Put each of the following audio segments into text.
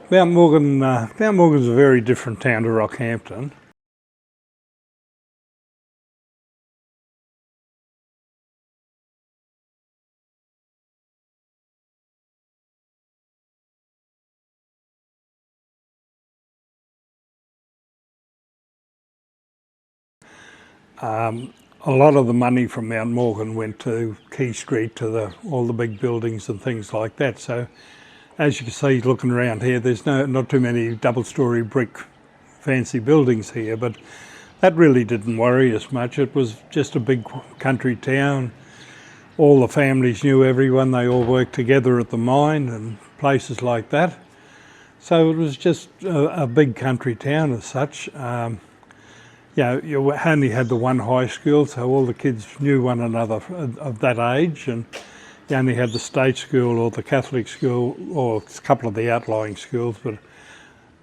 Mount Morgan's a very different town to Rockhampton. A lot of the money from Mount Morgan went to Quay Street, to all the big buildings and things like that. So, as you can see, looking around here, there's not too many double-storey brick fancy buildings here, but that really didn't worry us much. It was just a big country town. All the families knew everyone. They all worked together at the mine and places like that. So it was just a big country town as such. You only had the one high school, so all the kids knew one another of that age, and you only had the state school or the Catholic school or a couple of the outlying schools, but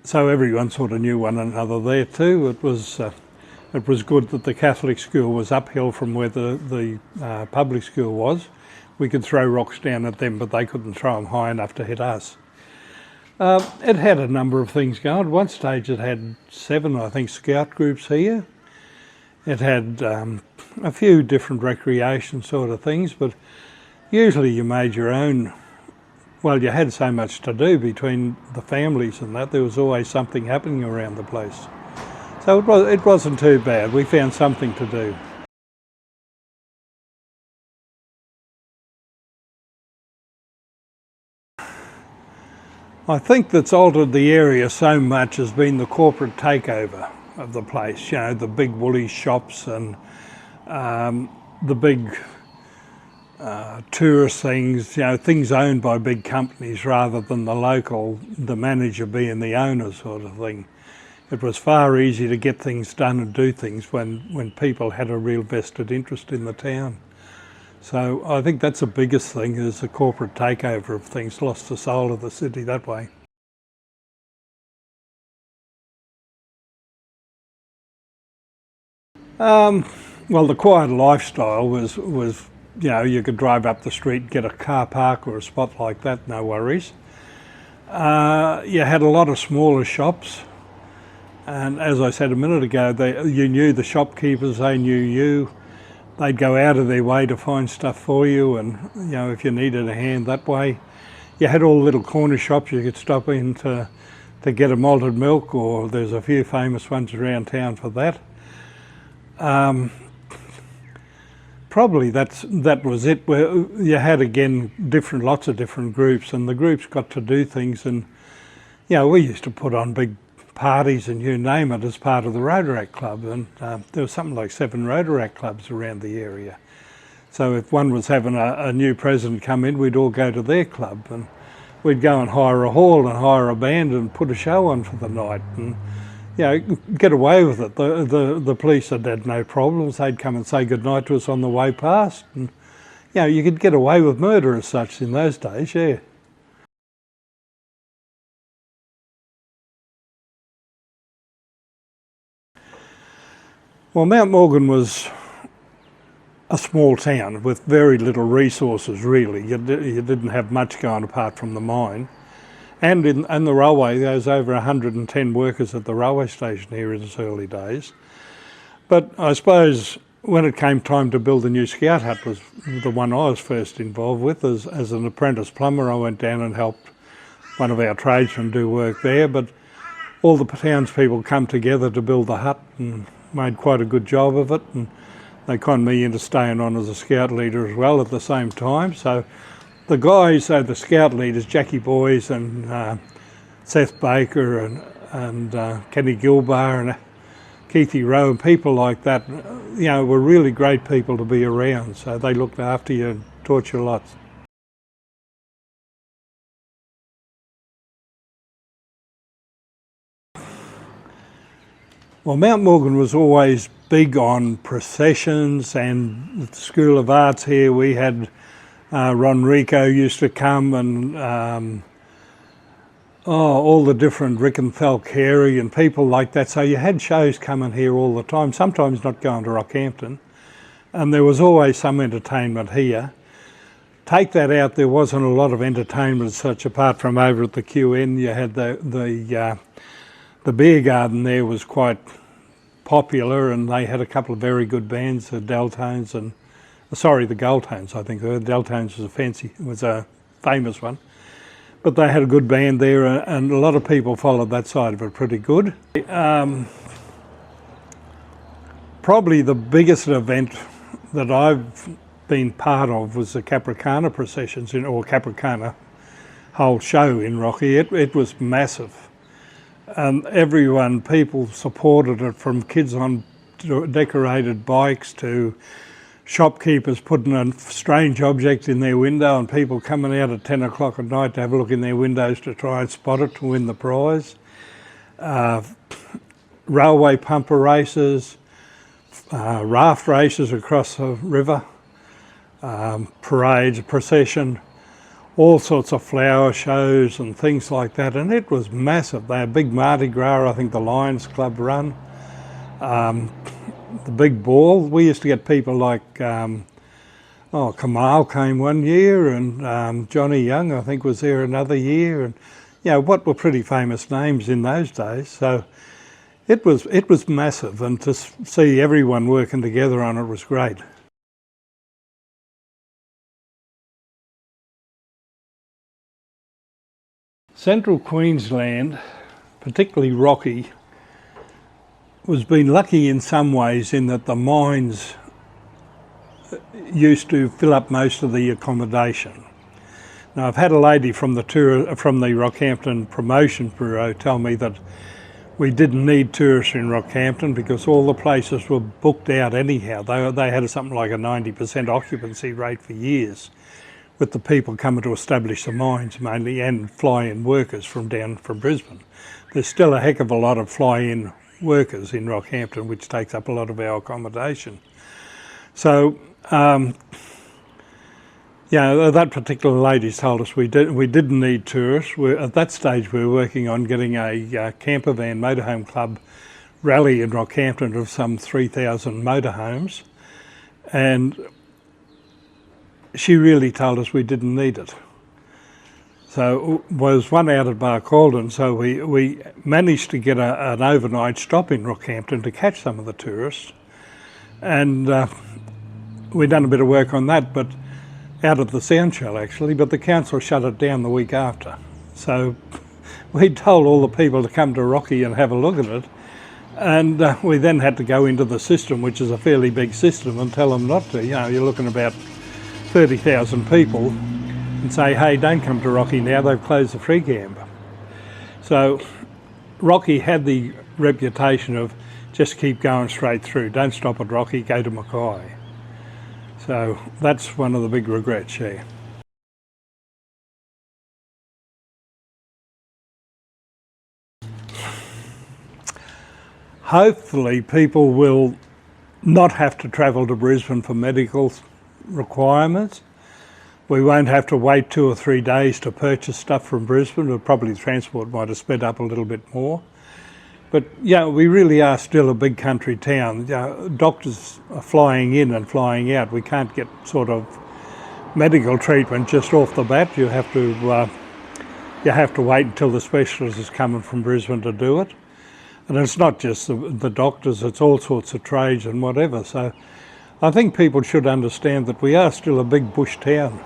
so everyone sort of knew one another there too. It was good that the Catholic school was uphill from where the public school was. We could throw rocks down at them, but they couldn't throw them high enough to hit us. It had a number of things going. At one stage it had 7, I think, scout groups here. It had a few different recreation sort of things, but usually you made your own. Well, you had so much to do between the families and that, there was always something happening around the place. So it wasn't too bad. We found something to do. I think that's altered the area so much has been the corporate takeover of the place. You know, the big woolly shops and the big tourist things, you know, things owned by big companies rather than the manager being the owner sort of thing. It was far easier to get things done and do things when people had a real vested interest in the town. So I think that's the biggest thing, is the corporate takeover of things, lost the soul of the city that way. Well, the quiet lifestyle was, you know, you could drive up the street and get a car park or a spot like that, no worries. You had a lot of smaller shops, and as I said a minute ago, you knew the shopkeepers, they knew you. They'd go out of their way to find stuff for you, and you know, if you needed a hand that way. You had all the little corner shops you could stop in to get a malted milk, or there's a few famous ones around town for that. Probably that was it. Where you had, again, lots of different groups, and the groups got to do things, and you know, we used to put on big parties and you name it as part of the Rotaract Club, and there was something like 7 Rotaract clubs around the area. So if one was having a new president come in, we'd all go to their club, and we'd go and hire a hall and hire a band and put a show on for the night, and you know, get away with it. The police had no problems. They'd come and say goodnight to us on the way past, and you know, you could get away with murder as such in those days, yeah. Well, Mount Morgan was a small town with very little resources, really. You didn't have much going apart from the mine. And in the railway, there was over 110 workers at the railway station here in its early days. But I suppose when it came time to build the new scout hut, was the one I was first involved with. As an apprentice plumber, I went down and helped one of our tradesmen do work there. But all the townspeople come together to build the hut and made quite a good job of it, and they conned me into staying on as a scout leader as well at the same time. So the guys, the scout leaders, Jackie Boys and Seth Baker and Kenny Gilbar and Keithy Rowe and people like that, you know, were really great people to be around. So they looked after you and taught you lots. Well, Mount Morgan was always big on processions, and the School of Arts here, we had Ron Rico used to come, and all the different Rick and Thal Carey and people like that. So you had shows coming here all the time, sometimes not going to Rockhampton, and there was always some entertainment here. take that out, there wasn't a lot of entertainment as such, apart from over at the QN. You had the beer garden there was quite popular, and they had a couple of very good bands, the Deltones and, sorry, the Goldtones, I think. The Deltones was a famous one. But they had a good band there, and a lot of people followed that side of it pretty good. Probably the biggest event that I've been part of was the Capricana processions, or Capricana whole show in Rocky. It was massive. People supported it, from kids on decorated bikes to shopkeepers putting a strange object in their window, and people coming out at 10 o'clock at night to have a look in their windows to try and spot it to win the prize. Railway pumper races, raft races across the river, parades, procession, all sorts of flower shows and things like that, and it was massive. They had a big Mardi Gras, I think the Lions Club run. The big ball, we used to get people like, Kamal came one year, and Johnny Young, I think, was there another year, and what were pretty famous names in those days. So it was massive, and to see everyone working together on it was great. Central Queensland, particularly Rocky, was been lucky in some ways in that the mines used to fill up most of the accommodation. Now, I've had a lady from the Rockhampton Promotion Bureau tell me that we didn't need tourists in Rockhampton because all the places were booked out anyhow. They had something like a 90% occupancy rate for years, with the people coming to establish the mines mainly, and fly-in workers from Brisbane. There's still a heck of a lot of fly-in workers in Rockhampton, which takes up a lot of our accommodation. So, that particular lady's told us we didn't need tourists. At that stage, we were working on getting a camper van motorhome club rally in Rockhampton of some 3,000 motorhomes, and she really told us we didn't need it. So was one out at Barcaldine, so we managed to get an overnight stop in Rockhampton to catch some of the tourists, and we'd done a bit of work on that, but out at the Sound Show actually, but the council shut it down the week after. So we told all the people to come to Rocky and have a look at it, and we then had to go into the system, which is a fairly big system, and tell them not to. You're looking about 30,000 people, and say, hey, don't come to Rocky now, they've closed the free camp. So Rocky had the reputation of just keep going straight through, don't stop at Rocky, go to Mackay. So that's one of the big regrets here. Hopefully people will not have to travel to Brisbane for medical requirements. We won't have to wait 2 or 3 days to purchase stuff from Brisbane, or probably transport might have sped up a little bit more. But we really are still a big country town. Doctors are flying in and flying out. We can't get sort of medical treatment just off the bat. You have to wait until the specialist is coming from Brisbane to do it. And it's not just the doctors, it's all sorts of trades and whatever. So I think people should understand that we are still a big bush town.